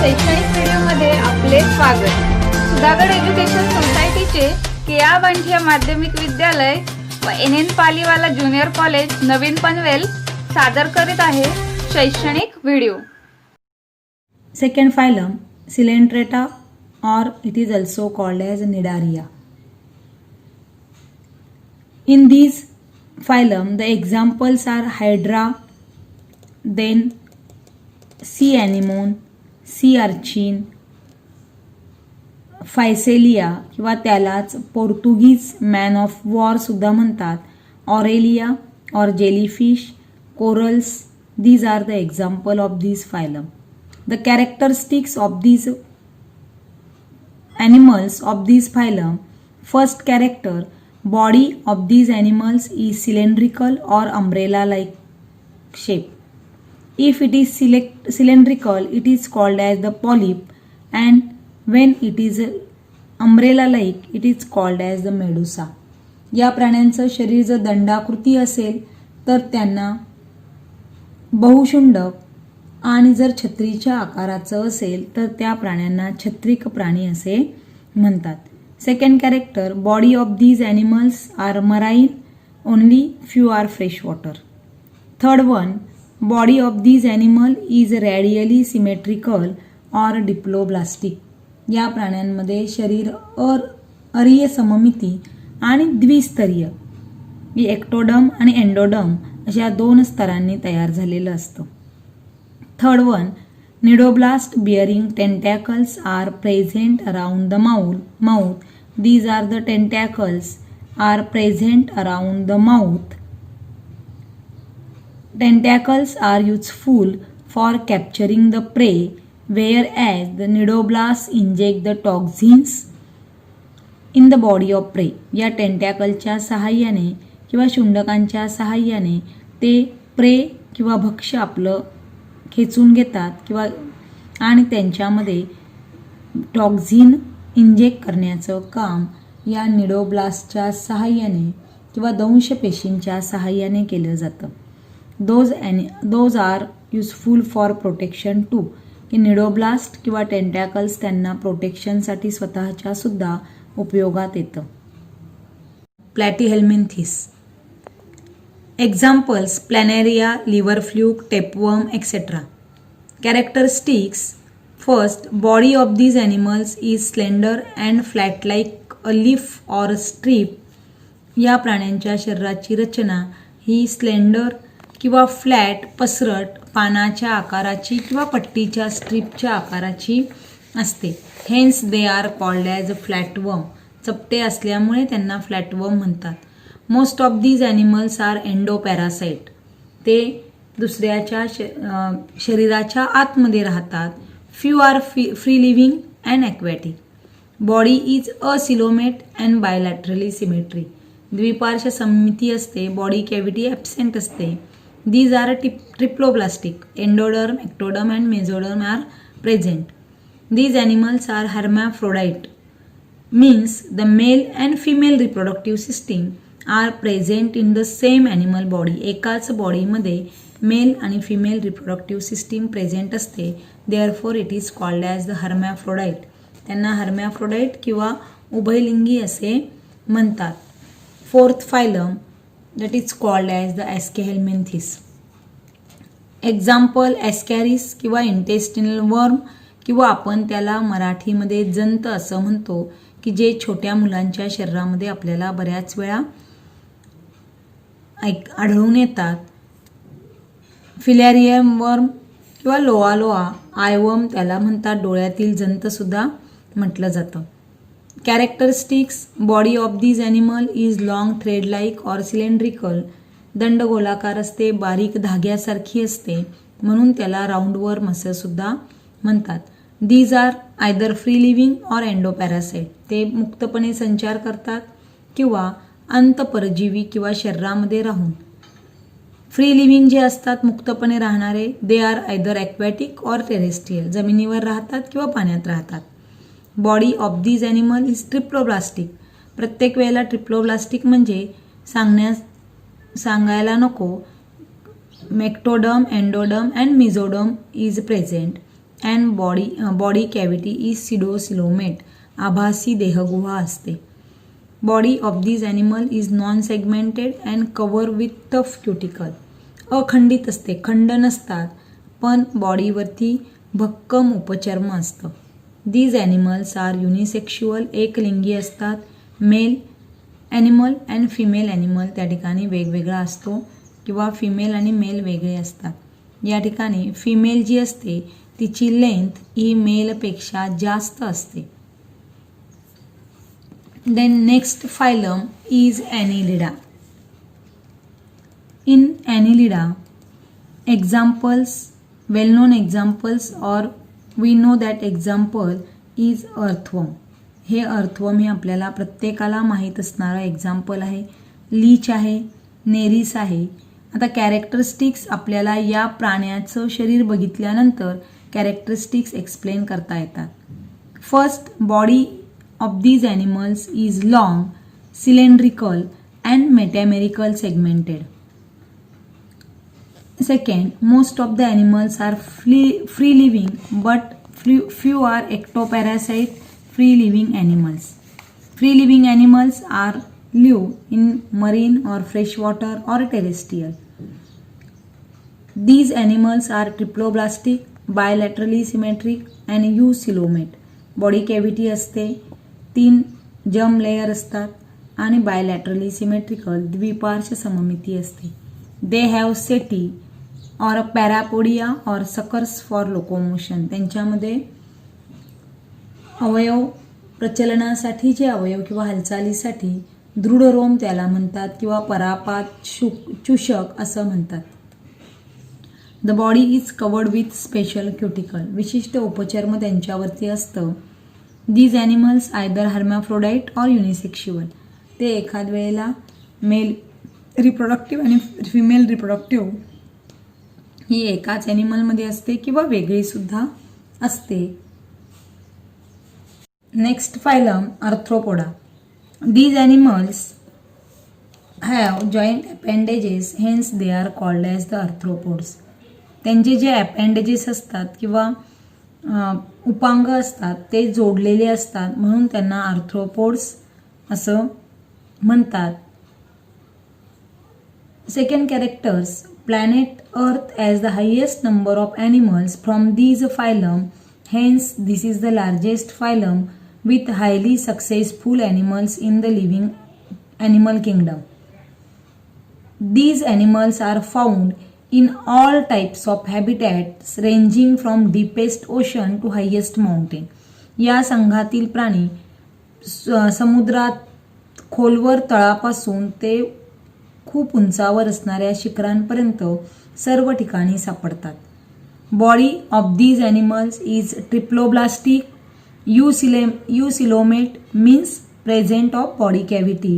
शैक्षणिक व्हिडिओमध्ये आपले स्वागत. सुधागड एज्युकेशन सोसायटीचे केआ बांठिया माध्यमिक विद्यालय व NN पालीवाला ज्युनियर कॉलेज नवीन पनवेल सादर करीत आहे शैक्षणिक video. Second phylum, Coelenterata, or it is also called as Cnidaria. In these phylum, the examples are Hydra, then sea anemone, sea urchin, फायसेलिया किंवा त्यालाच पोर्तुगीज मॅन ऑफ वॉर सुद्धा म्हणतात, ऑरेलिया और jellyfish, corals. These are the example of these phylum. The characteristics of these animals of these phylum. First character, body of these animals is cylindrical or umbrella like shape. If it is cylindrical, it is called as the polyp, and when it is umbrella like, it is called as the medusa. या प्राण्यांचं शरीर जर दंडाकृती असेल तर त्यांना बहुशुंडक आणि जर छत्रीच्या आकाराचं असेल तर त्या प्राण्यांना छत्रिक प्राणी असे म्हणतात. Second character, body of these animals are marine, only few are fresh water. Third one, body of these animal is radially symmetrical or diploblastic. या प्राण्यांमध्ये शरीर अरीय सममिती आणि द्विस्तरीय एक्टोडम आणि एंडोडम अशा दोन स्तरांनी तयार झालेलं असतं. Third one, cnidoblast bearing tentacles are present around the mouth. These are the tentacles are present around the mouth. Tentacles are useful for capturing the prey, whereas the nidoblasts inject the toxins in the body of prey. या टेंटॅकलच्या सहाय्याने किंवा शुंडकांच्या सहाय्याने ते प्रे किंवा भक्ष्य आपलं खेचून घेतात किंवा आणि त्यांच्यामध्ये टॉक्झिन इंजेक्ट करण्याचं काम या निडोब्लास्टच्या सहाय्याने किंवा दंश पेशींच्या सहाय्याने केलं जातं. Those are useful for protection too. की निडोब्लास्ट किंवा टेंटॅकल्स त्यांना प्रोटेक्शनसाठी स्वतःच्या सुद्धा उपयोगात येतं. Platyhelminthes. Examples, planaria, liver fluke, tapeworm etcetera. Characteristics. First, body of these animals is slender and flat like a leaf or strip. या प्राण्यांच्या शरीराची रचना ही स्लेंडर किंवा फ्लॅट पसरट पानाच्या आकाराची किंवा पट्टीच्या स्ट्रीपच्या आकाराची असते. Hence they are called as flatworm. चपटे असल्यामुळे त्यांना फ्लॅटवर्म म्हणतात. Most of these animals are endoparasite. ते दुसऱ्याच्या शरीराच्या आतमध्ये राहतात. Few are free living and aquatic. Body is acoelomate and bilaterally symmetry. द्विपार्श्व सममिती असते. बॉडी कॅव्हिटी ॲब्सेंट असते. These are triploblastic. Endoderm, ectoderm and mesoderm are present. These animals are hermaphrodite. Means the male and female reproductive system are present in the same animal body. एकाच बॉडीमध्ये mail आणि female reproductive system present असते. Therefore it is called as the hermaphrodite. त्यांना hermaphrodite किंवा उभयलिंगी असे म्हणतात. Fourth phylum, that is called as the Aschelminthis. Example, Ascaris किंवा इंटेस्टिनल वर्म किंवा आपण त्याला मराठीमध्ये जंत असं म्हणतो की जे छोट्या मुलांच्या शरीरामध्ये आपल्याला बऱ्याच वेळा आढळून येतात. फिलॅरियम वर्म किंवा लोआ आयवर्म त्याला म्हणतात. डोळ्यातील जंतसुद्धा म्हटलं जातं. Characteristics. Body of these animal is long thread like or cylindrical. दंडगोलाकार असते, बारीक धाग्यासारखी असते, म्हणून त्याला राऊंडवर्म असं सुद्धा म्हणतात. These are either free living or endoparasite. ते मुक्तपणे संचार करतात किंवा अंतपरजीवी किंवा शरीरामध्ये राहून. फ्री लिव्हिंग जे असतात मुक्तपणे राहणारे, they are either aquatic or terrestrial. जमिनीवर राहतात किंवा पाण्यात राहतात. Body of these animal is triploblastic. प्रत्येक वेळेला ट्रिप्लोब्लास्टिक म्हणजे सांगायला नको. Ectoderm, endoderm and mesoderm is present. And body cavity is pseudocoelomate, आभासी देहगुहा असते. Body of this animal is non segmented and covered with tough cuticle, अखंडित असते, खंड नसतात, पण बॉडीवरती भक्कम उपचर्म असतं. दीज ॲनिमल्स आर युनिसेक्शुअल, एकलिंगी असतात. Male animal and female animal त्या ठिकाणी वेगवेगळा असतो किंवा फिमेल आणि मेल वेगळे असतात. या ठिकाणी फिमेल जी असते तिची लेंथ ही मेलपेक्षा जास्त असते. Then next phylum is Annelida. In Annelida examples, well-known examples, or we know that example is earthworm. हे अर्थवर्म हे आपल्याला प्रत्येकाला माहीत असणारं एक्झाम्पल आहे. लीच आहे, नेरिस आहे. आता कॅरेक्टरिस्टिक्स आपल्याला या प्राण्याचं शरीर बघितल्यानंतर कॅरेक्टरिस्टिक्स एक्सप्लेन करता येतात. First, body of these animals is long, cylindrical and metamerical segmented. Second, most of the animals are free living, but few are ectoparasite free living animals. Free living animals are live in marine or freshwater or terrestrial. These animals are triploblastic, bilaterally symmetric and eucoelomate. Body cavity असते, 3 germ layer असतात आणि bilaterally symmetrical द्विपार्श्व सममिती असते. They have setae or parapodia or suckers for locomotion. त्यांच्यामध्ये अवयव, प्रचलनासाठी जे अवयव किंवा हालचालीसाठी दृढ रोम त्याला म्हणतात किंवा परापात चूषक असं म्हणतात. The body is covered with special cuticle. विशिष्ट उपचर्म त्यांच्यावरती असतं. These animals either hermaphrodite or unisexual. ते एखाद वेळेला मेल रिप्रोडक्टिव्ह आणि फिमेल रिप्रोडक्टिव्ह ही एकाच ॲनिमलमध्ये असते किंवा वेगळी सुद्धा असते. Next phylum Arthropoda. These animals have joint appendages, hence they are called as the arthropods. त्यांचे जे अपेंडेजेस असतात किंवा उपांग असतात ते जोडलेले असतात म्हणून त्यांना आर्थ्रोपोड्स असं म्हणतात. Second characters, planet Earth as the highest number of animals from these phylum, hence this is the largest phylum with highly successful animals in the living animal kingdom. These animals are found in all types of habitats ranging from deepest ocean to highest mountain. या संघातील प्राणी समुद्रात खोलवर तळापासून ते खूप उंचावर असणाऱ्या शिखरांपर्यंत सर्व ठिकाणी सापडतात. Body of these animals is triploblastic, eucoelomate means present of body cavity,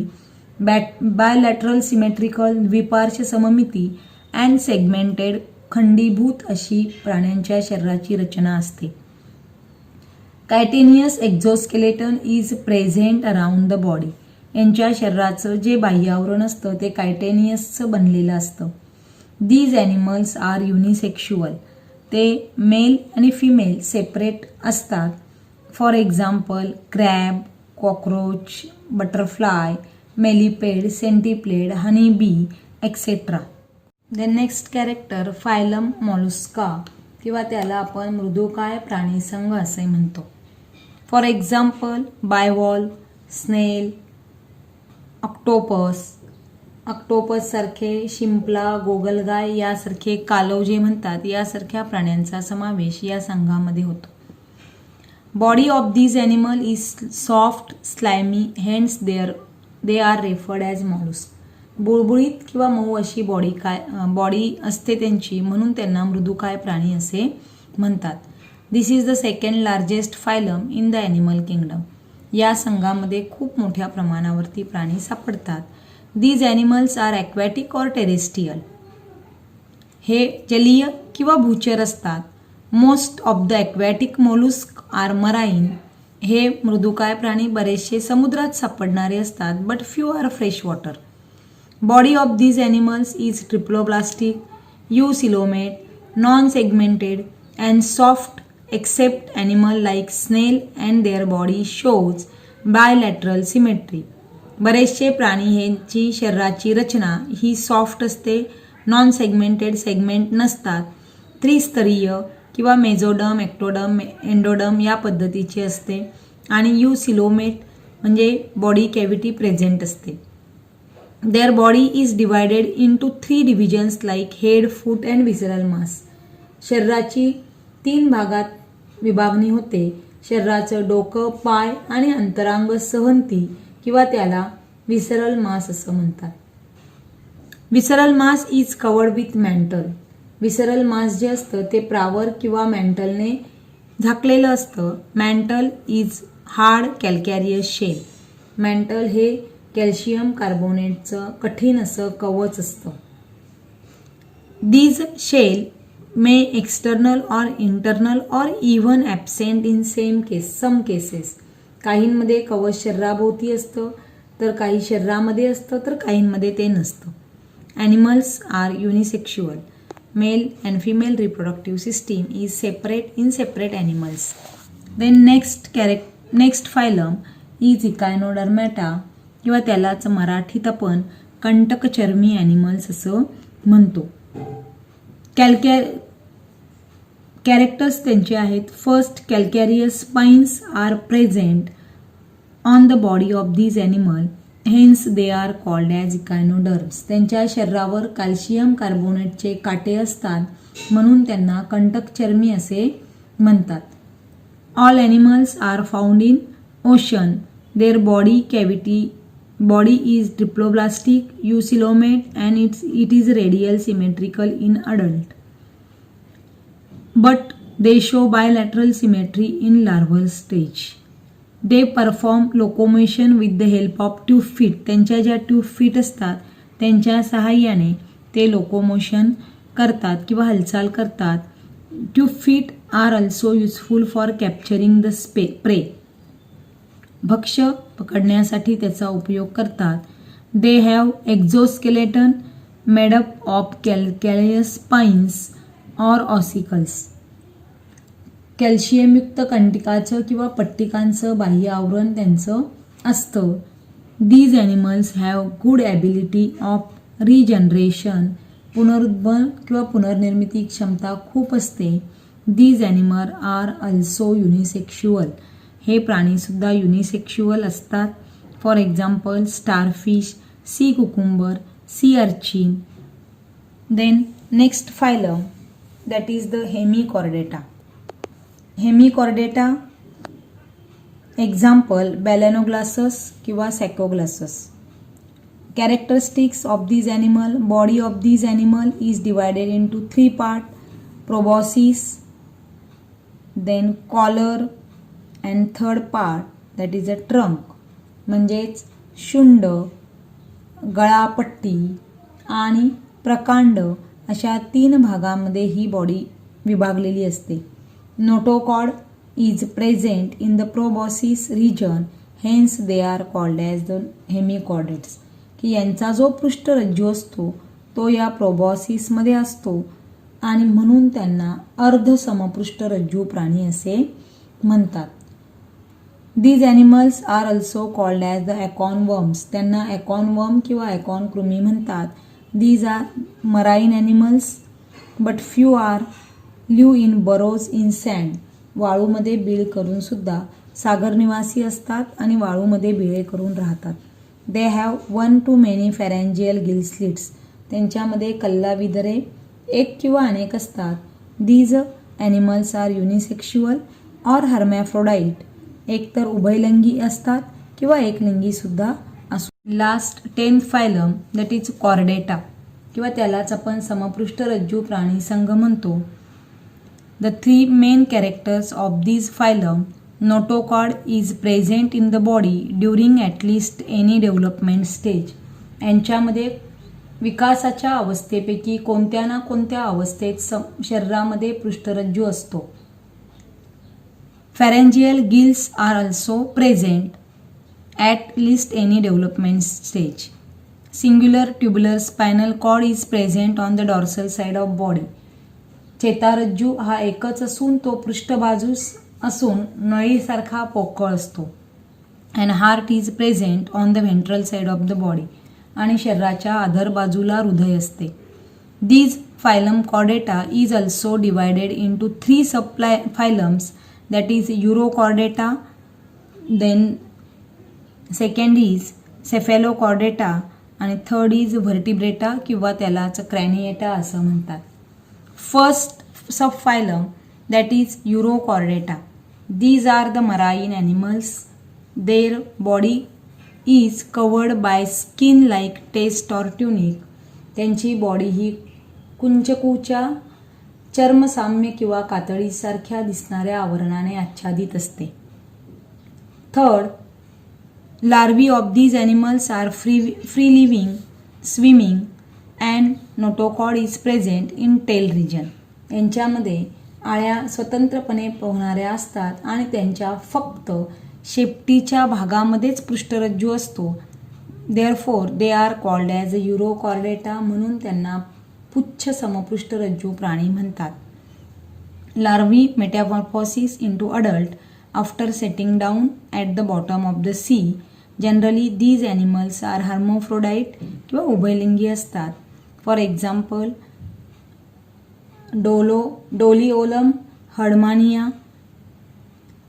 bilateral symmetrical द्विपार्श्व सममिती अँड सेगमेंटेड खंडीभूत अशी प्राण्यांच्या शरीराची रचना असते. Chitinous exoskeleton is present around the body. यांच्या शरीराचं जे बाह्यावरण असतं ते कायटेनियसचं बनलेलं असतं. These animals are unisexual. ते मेल आणि फिमेल सेपरेट असतात. For example crab, cockroach, butterfly, millipede, centipede, honey bee etcetera. Then next character phylum Mollusca किंवा त्याला आपण मृदुकाय प्राणीसंघ असे म्हणतो. फॉर एक्झाम्पल बायवॉल, स्नेल, ऑक्टोपस सारखे, शिंपला, गोगलगाय यासारखे, कालव जे म्हणतात यासारख्या प्राण्यांचा समावेश या संघामध्ये होतो. Body of these animal is soft, slimy, hence they are referred as mollusc. बुळबुळीत किंवा मऊ अशी बॉडी असते त्यांची म्हणून त्यांना मृदुकाय प्राणी असे म्हणतात. This is the second largest phylum in the animal kingdom. या संघामध्ये खूप मोठ्या प्रमाणावरती प्राणी सापडतात. These animals are aquatic or terrestrial. हे जलीय किंवा भूचर असतात. Most of the aquatic mollusc are marine. हे मृदुकाय प्राणी बरेचसे समुद्रात सापडणारे असतात, but few are fresh water. Body of these animals is triploblastic, eucoelomate, non segmented and soft except animal like snail and their body shows bilateral symmetry. बरेचसे प्राणी ह्यांची शरीराची रचना ही सॉफ्ट असते, नॉन सेगमेंटेड सेगमेंट नसतात, त्रिस्तरीय किंवा मेझोडर्म, एक्टोडर्म, एंडोडर्म या पद्धतीची असते आणि यूसिलोमेट म्हणजे बॉडी कॅव्हिटी प्रेझेंट असते. There body is divided into 3 divisions like head, foot and विसरल मास. शरीराची 3 भागात विभागणी होते. शरीराचं डोकं, पाय आणि अंतरांग सहंती किंवा त्याला विसरल मास असं म्हणतात. विसरल mass is covered with mantle. विसरल मास जे असतं ते प्रावर किंवा मॅन्टलने झाकलेलं असतं. Mantle is hard calcareous shell. Mantle हे कॅल्शियम कार्बोनेटचं कठीण असं कवच असतं. These shell may external or internal or even absent in some cases. काहींमध्ये कवच शरीराभोवती असतं, तर काही शरीरामध्ये असतं, तर काहींमध्ये ते नसतं. Animals are unisexual. Male and female reproductive system is separate in separate animals. Then next phylum is Echinodermata किंवा त्यालाच मराठीत आपण कंटकचर्मी ॲनिमल्स असं म्हणतो. कॅरेक्टर्स त्यांचे आहेत. First, calcareous spines are present on the body of these animal, hence they are called as echinoderms. त्यांच्या शरीरावर कॅल्शियम कार्बोनेटचे काटे असतात, म्हणून त्यांना कंटकचर्मी असे म्हणतात. All animals are found in ocean. There body is triploblastic, eucoelomate, and it is radial symmetrical in adult. But they show bilateral symmetry in larval stage. They perform locomotion with the help of tube feet. त्यांच्या ज्या tube feet असतात त्यांच्या सहाय्याने ते locomotion करतात किंवा हालचाल करतात. Tube feet are also useful for capturing the prey. भक्ष्य पकडण्यासाठी त्याचा उपयोग करतात. They have exoskeleton made up of calcareous spines or ossicles. कॅल्शियमयुक्त कंटिकाचं किंवा पट्टिकांचं बाह्य आवरण त्यांचं असतं. These animals have good ability of regeneration. पुनरुद्भव किंवा पुनर्निर्मिती क्षमता खूप असते. These animal are also unisexual. हे प्राणीसुद्धा युनिसेक्शुअल असतात. For example starfish, sea cucumber, sea urchin. Then next phylum that is the Hemichordata. Hemichordata example Balanoglossus किंवा Saccoglossus. Characteristics of these animal. Body of these animal is divided into 3 part. Proboscis, then collar, and third part that is a trunk. म्हणजेच शुंड, गळापट्टी आणि प्रकांड अशा 3 भागामध्ये ही body विभागलेली असते. Notochord is present in the proboscis region, hence they are called as the hemichordates. की यांचा जो पृष्ठरज्जू असतो तो या प्रोबॉसिसमध्ये असतो आणि म्हणून त्यांना अर्धसमपृष्ठरज्जू प्राणी असे म्हणतात. These animals are also called as the ॲकॉनवर्म्स. त्यांना ॲकॉनवर्म किंवा ॲकॉन कृमी म्हणतात. These R marine animals but few R live in बरोज in sand. वाळूमध्ये बीळ करून सुद्धा सागर निवासी असतात आणि वाळूमध्ये बिळे करून राहतात. They have 1 to many pharyngeal gill slits. त्यांच्यामध्ये कल्लाविदरे एक किंवा अनेक असतात. These animals are unisexual or hermaphrodite. एक तर उभयलिंगी असतात किंवा एकलिंगी सुद्धा असू. Last 10th phylum that is Chordata किंवा त्यालाच आपण समपृष्ठरज्जू प्राणी संघ म्हणतो. The 3 main characters of this phylum. Notochord is present in the body during at least any development stage. यांच्यामध्ये विकासाच्या अवस्थेपैकी कोणत्या ना कोणत्या अवस्थेत शरीरामध्ये पृष्ठरज्जू असतो. Pharyngeal gills are also present at least any development stage. Singular tubular spinal cord is present on the dorsal side of body. चेतारज्जू हा एकच असून तो पृष्ठबाजूस असून नळीसारखा पोकळ असतो. And heart is present on the ventral side of the body. आणि शरीराच्या अधर बाजूला हृदय असते. These phylum Chordata is also divided into 3 subphylums, that is Urochordata, then second is Cephalochordata आणि थर्ड इज व्हर्टिब्रेटा किंवा त्यालाच क्रॅनिएटा असं म्हणतात. First subphylum that is Urochordata. These are the marine animals. Their body is covered by skin like test or tunic. त्यांची body ही कुंचकूच्या चर्मसाम्य किंवा कातडीसारख्या दिसणाऱ्या आवरणाने आच्छादित असते. Third, larvae of these animals are free living, swimming, and notochord is present in tail region. यांच्यामध्ये आळ्या स्वतंत्रपणे पोहणाऱ्या असतात आणि त्यांच्या फक्त शेपटीच्या भागामध्येच पृष्ठरज्जू असतो. Therefore they are called as a Urochordata. म्हणून त्यांना पुच्छ समपृष्ठरज्जू प्राणी म्हणतात. Larvae metamorphosis into adult after setting down at the bottom of the sea. Generally these animals are hermaphrodite किंवा उभयलिंगी असतात. For example Doliolum, Herdmania.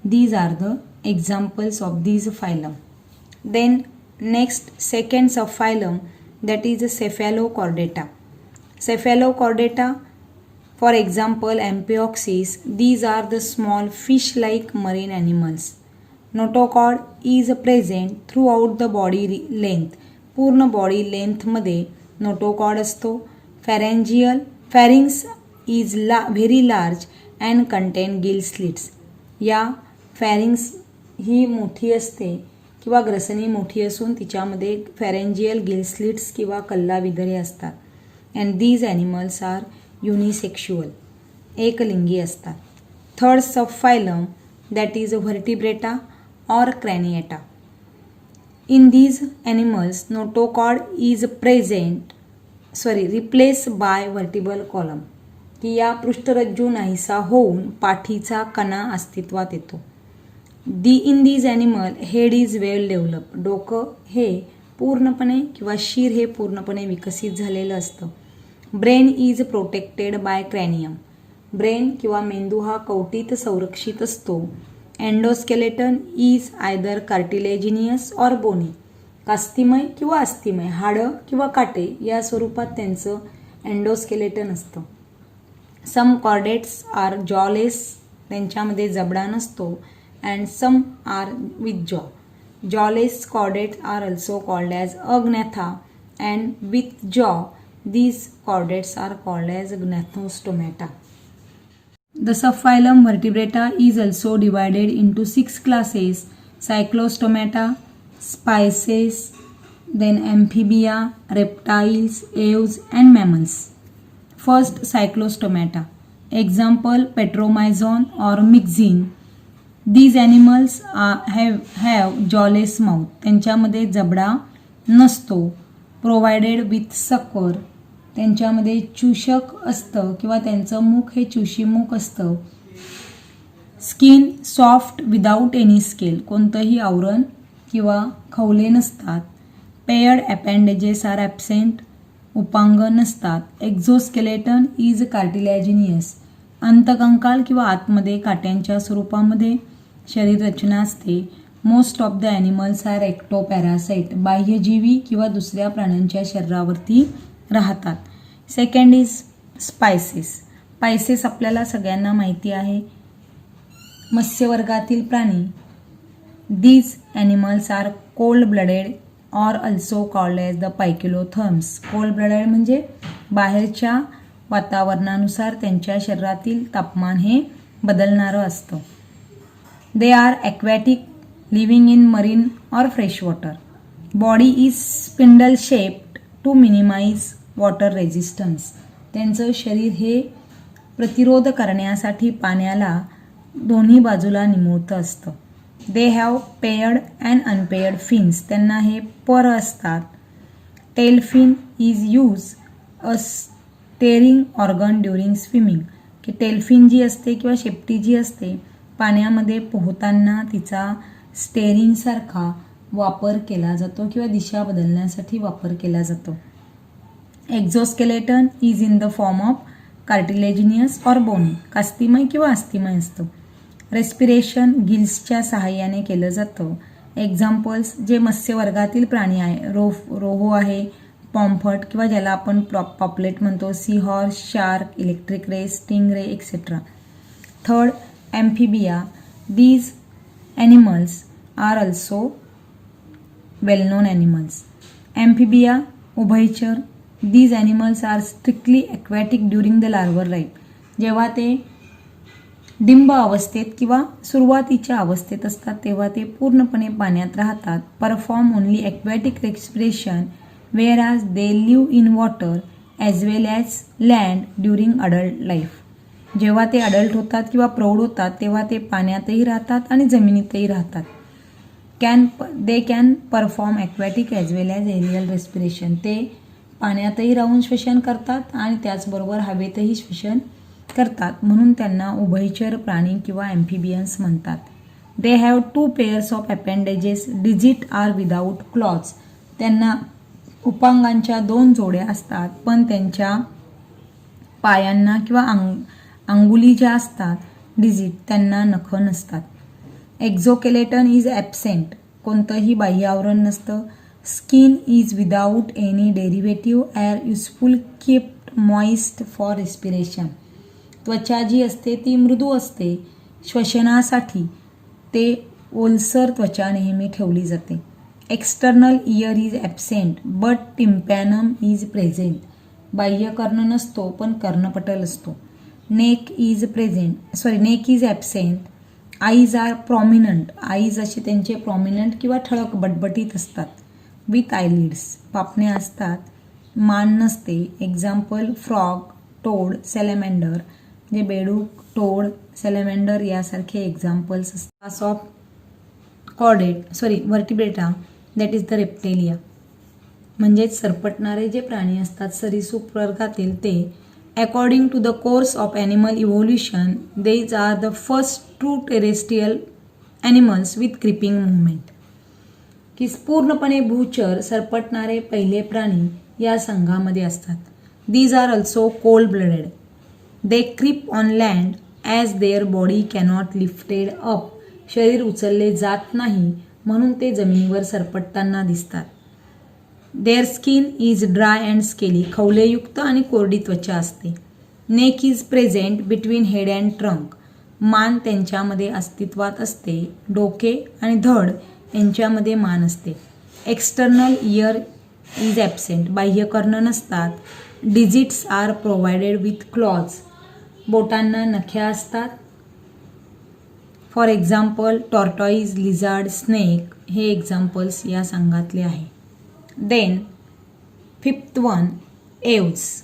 These are the examples of these phylum. Then next second sub phylum that is Cephalochordata. Cephalochordata, for example Amphioxus, these are the small fish-like marine animals. Notochord is present throughout the body length. पूर्ण body लेंथमध्ये notochord असतो. Pharynx is very large and contain gill slits. या pharynx ही मोठी असते किंवा ग्रसनी मोठी असून तिच्यामध्ये pharyngeal gill slits किंवा कल्लाविदरे असतात. And these animals are unisexual, एकलिंगी असतात. Third subphylum that is Vertebrata or Craniata. In these animals notochord is replace by vertebral column. की या पृष्ठरज्जू नाहीसा होऊन पाठीचा कणा अस्तित्वात येतो. In these animal head is well develop. डोकं हे पूर्णपणे किंवा शीर हे पूर्णपणे विकसित झालेलं असतं. Brain is protected by cranium. Brain किंवा मेंदू हा कवटीत संरक्षित असतो. Endoskeleton is either cartilaginous or bony. कास्तिमय किंवा अस्थिमय, हाडं किंवा काटे या स्वरूपात त्यांचं एंडोस्केलेटन असतं. Some chordates are jawless. त्यांच्यामध्ये जबडा नसतो. And some are with jaw. Jawless chordates are also called as Agnatha and with jaw these chordates are called as Gnathostomata. The subphylum Vertebrata is also divided into 6 classes: Cyclostomata, Spices, then Amphibia, Reptiles, Aves, and Mammals. First, Cyclostomata. Example: Petromyzon or Myxine. These animals have jawless mouth. त्यांच्यामध्ये जबडा नसतो. Provided with sucker. त्यांच्यामध्ये चूषक असतं किंवा त्यांचं मुख हे चुशीमुख असतं. Skin soft without any scale. कोणतंही आवरण किंवा खवले नसतात. Paired appendages are absent. उपांग नसतात. Exoskeleton is कार्टिलॅजिनियस. अंतकंकाल किंवा आतमध्ये काट्यांच्या स्वरूपामध्ये शरीर रचना असते. Most of the animals are ectoparasite. बाह्यजीवी किंवा दुसऱ्या प्राण्यांच्या शरीरावरती राहतात. Second is spices. स्पायसेस आपल्याला सगळ्यांना माहिती आहे, मत्स्यवर्गातील प्राणी. These animals are cold blooded or also called as the poikilotherms. Cold blooded म्हणजे बाहेरच्या वातावरणानुसार त्यांच्या शरीरातील तापमान हे बदलणारं असतं. They are aquatic, living in marine or fresh water. Body is spindle shaped to minimize water resistance. त्यांचं शरीर हे प्रतिरोध करण्यासाठी पाण्याला दोन्ही बाजूला निमुळतं असतं. They have paired and unpaired fins. त्यांना हे पर असतात. Tail fin is use a steering organ during swimming. की टेलफिन जी असते किंवा शेपटी जी असते पाण्यामध्ये पोहताना तिचा स्टेअरिंगसारखा वापर केला जातो किंवा दिशा बदलण्यासाठी वापर केला जातो. Exoskeleton is in the form of cartilaginous or bony, कास्तिमय किंवा अस्थिमय असतं. रेस्पिरेशन गिल्सच्या सहाय्याने केलं जातं. एक्झाम्पल्स जे मत्स्यवर्गातील प्राणी आहे, रोहो आहे, पॉम्फट किंवा ज्याला आपण पॉपलेट म्हणतो, sea horse, shark, electric ray, stingray etcetera. Third, Amphibia. These animals are also well known animals. Amphibia उभयचर. These animals are strictly aquatic during the larval life. जेव्हा ते डिंब अवस्थेत किंवा सुरुवातीच्या अवस्थेत असतात तेव्हा ते पूर्णपणे पाण्यात राहतात. Perform only aquatic respiration wear as they live in water as well as land during adult life. जेव्हा ते अडल्ट होतात किंवा प्रौढ होतात तेव्हा ते पाण्यातही राहतात आणि जमिनीतही राहतात. They can perform aquatic as well as aerial respiration. ते पाण्यातही राहून श्वसन करतात आणि त्याचबरोबर हवेतही श्वसन करतात, म्हणून त्यांना उभयचर प्राणी किंवा ॲम्फिबियन्स म्हणतात. They have 2 pairs of appendages. Digit are without claws. त्यांना उपांगांच्या 2 जोड्या असतात, पण त्यांच्या पायांना किंवा अंगुली ज्या असतात डिजिट त्यांना नख नसतात. एक्झोकेलेटन इज ॲबसेंट. कोणतंही बाह्य आवरण नसतं. Skin is without any derivative air useful keeped moist for respiration. त्वचा जी असते ती मृदू असते. श्वसनासाठी ते ओलसर त्वचा नेहमी ठेवली जाते. External ear is absent but tympanum is present. बाह्य कर्ण नसतो पण कर्णपटल असतो. Neck is absent. Eyes are prominent. Eyes असे त्यांचे प्रॉमिनंट किंवा ठळक बटबटीत असतात. With eyelids. पापण्या असतात. मान नसते. Example frog, toad, salamander. जे बेडूक, टोड, सॅलेमेंडर यासारखे एक्झाम्पल्स असतात. Class of Vertebrata that is the Reptilia. म्हणजेच सरपटणारे जे प्राणी असतात सरीसृप वर्गातील ते. According to the course of animal evolution these are the first true terrestrial animals with creeping movement. की पूर्णपणे भूचर सरपटणारे पहिले प्राणी या संघामध्ये असतात. These are also cold blooded. They creep on land as their body cannot lifted up. शरीर उचलले जात नाही म्हणून ते जमिनीवर सरपटताना दिसतात. Their skin is dry and scaly. खवलेयुक्त आणि कोरडी त्वचा असते. Neck is present between head and trunk. मान त्यांच्यामध्ये अस्तित्वात असते. डोके आणि धड यांच्यामध्ये मान असते. External ear is absent. बाह्य कर्ण नसतात. Digits are provided with claws. बोटांना नख्या असतात. For example tortoise, lizard, snake हे एक्झाम्पल्स या संघातले आहे. Then 5th one, Aves.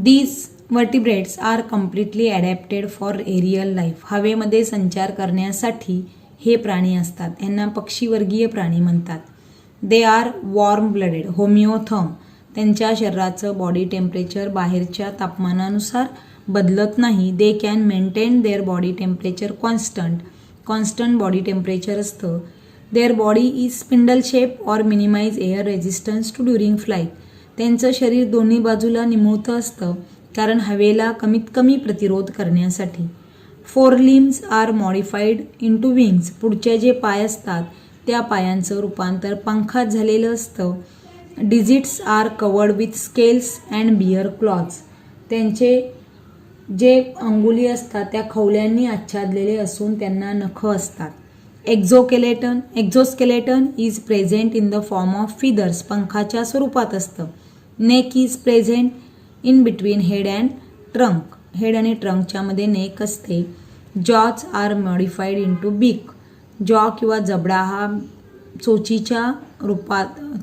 These vertebrates are completely adapted for aerial life. हवेमध्ये संचार करण्यासाठी हे प्राणी असतात. यांना पक्षीवर्गीय प्राणी म्हणतात. They are warm blooded. Homeotherm. त्यांच्या शरीराचं बॉडी टेम्परेचर बाहेरच्या तापमानानुसार बदलत नाही. They can maintain their body temperature constant body temperature असतं. Their body is spindle shape or minimize air resistance to during flight. त्यांचं शरीर दोन्ही बाजूला निमुळतं असतं कारण हवेला कमीत कमी प्रतिरोध करण्यासाठी. 4 limbs are modified into wings. पुढचे जे पाय असतात त्या पायांचं रूपांतर पंखात झालेलं असतं. Digits are covered with scales and bear claws. त्यांचे जे अंगुली असतात त्या खवल्यांनी आच्छादलेले असून त्यांना नख असतात. Exoskeleton is present in the form of feathers. पंखाच्या स्वरूपात असतं. Neck is present in between head and trunk. Head आणि ट्रंकच्या मध्ये नेक असते. Jaws are modified into beak. Jaw किंवा जबडा हा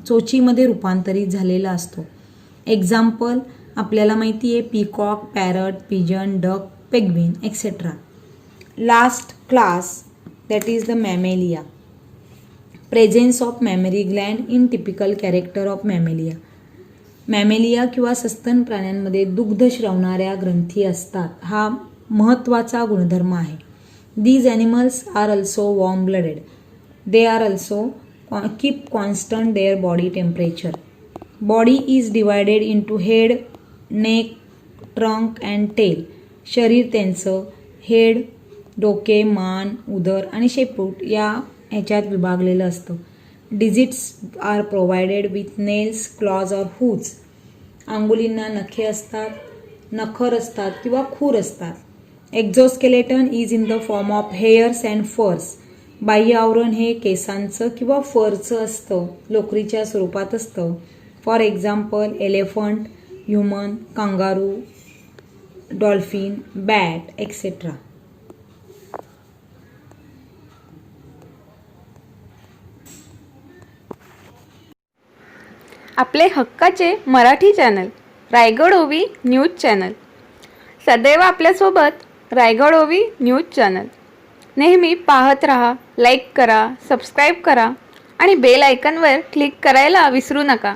चोचीमध्ये रूपांतरित झालेला असतो. एक्झाम्पल आपल्याला माहिती आहे peacock, parrot, pigeon, duck, penguin etcetera. Last class that is the mammalia. Presence of mammary gland in typical character of mammalia. Mammalia किंवा सस्तन प्राण्यांमध्ये दुग्ध श्रवणाऱ्या ग्रंथी असतात. हा महत्त्वाचा गुणधर्म आहे. These animals are also warm blooded. They are also keep constant their body temperature. Body is divided into head, neck, trunk and tail. शरीर त्यांचं हेड, डोके, मान, उदर आणि शेपूट या ह्याच्यात विभागलेलं असतं. Digits are provided with nails, claws or hooves. अंगुलींना नखे असतात, नखर असतात किंवा खूर असतात. Exoskeleton is in the form of hairs and furs. बाह्य आवरण हे केसांचं किंवा फरचं असतं, लोकरीच्या स्वरूपात असतं. For example elephant, human, kangaroo, dolphin, bat etcetera. आपले हक्काचे मराठी चॅनल रायगड ओवी न्यूज चॅनल. सदैव आपल्यासोबत रायगड ओवी न्यूज चॅनल. नेहमी पाहत रहा, लाईक करा, सबस्क्राईब करा आणि बेल आयकॉनवर क्लिक करायला विसरू नका.